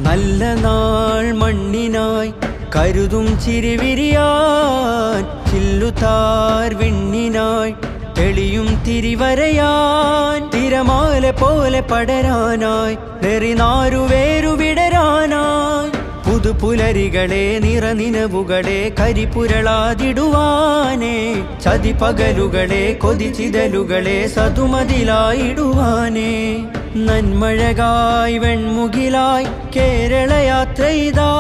നല്ല നാൾ മണ്ണിനായി കരുതും ചിരിവിരിയാൻ, ചില്ലുതാർ വിണ്ണിനായി തെളിയും തിരിവരയാൻ, തിരമാല പോലെ പടരാനായി നെറിനാരുവേരു വിടരാനായി, പുതുപുലരികളെ നിറനിനവുകളെ കരിപുരളാതിടുവാനേ, ചതിപകലുകളെ കൊതിച്ചിതലുകളെ സതുമതിലായിടുവാനേ, നന്മഴകായി വെൺമുകിലായി കേരളയാത്രയിതാ,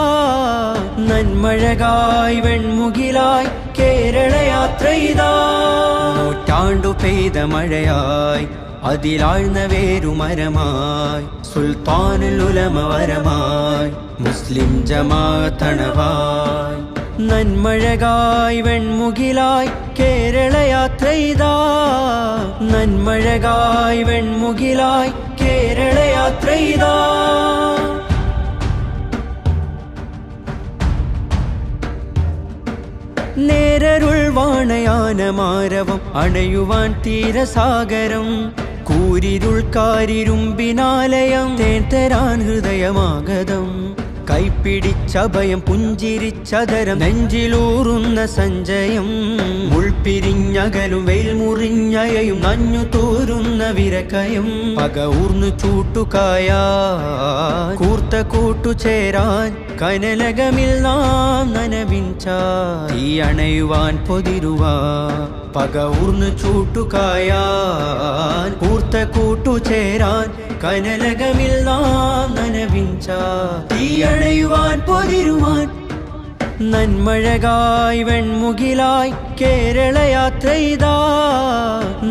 നന്മഴകായി വെൺമുകിലായി കേരളയാത്രയിതാ, നൂറ്റാണ്ടു പെയ്ത മഴയായി അതിലാഴ്ന്ന വേരുമരമായി, സുൽത്താനുൽ ഉലമ വരമായി മുസ്ലിം ജമാഅത്തണവായി, നന്മഴകായി വെൺമുകിലായി കേരളയാത്രയിതാ, നന്മഴകായി വെൺമുകിലായി കേരളയാത്രയിതാ. നേരരുൾ വാണയാനമാരവം അണയുവാൻ തീരസാഗരം, കൂരിരുൾ കാരിരുമ്പിനാലയം തേൻ ഹൃദയമാഗതം, കൈപ്പിടിച്ചഭയം പുഞ്ചിരിച്ചതരം നെഞ്ചിലൂറുന്ന സഞ്ചയം, മുൾപിരിഞ്ഞകലും വെയിൽ മുറിഞ്ഞയയും നഞ്ഞു തോരുന്ന വിരക്കയം, പക ഊർന്നു ചൂട്ടുകായ കൂർത്ത കൂട്ടുചേരാൻ കനലകമിൽ നാം നനവിഞ്ച തീ അണയുവാൻ പൊതിരുവാ, പക ഊർന്നു ചൂട്ടുകായാൻ കൂർത്ത കൂട്ടുചേരാൻ കനലകമിൽ നാം നനവിഞ്ച തീ അണയുവാൻ പൊതിരുവാൻ, നന്മഴകായി വെൺമുകിലായി കേരളയാത്രയിതാ,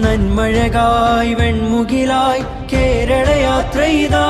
നന്മഴകായി വെൺമുകിലായി കേരളയാത്രയിതാ.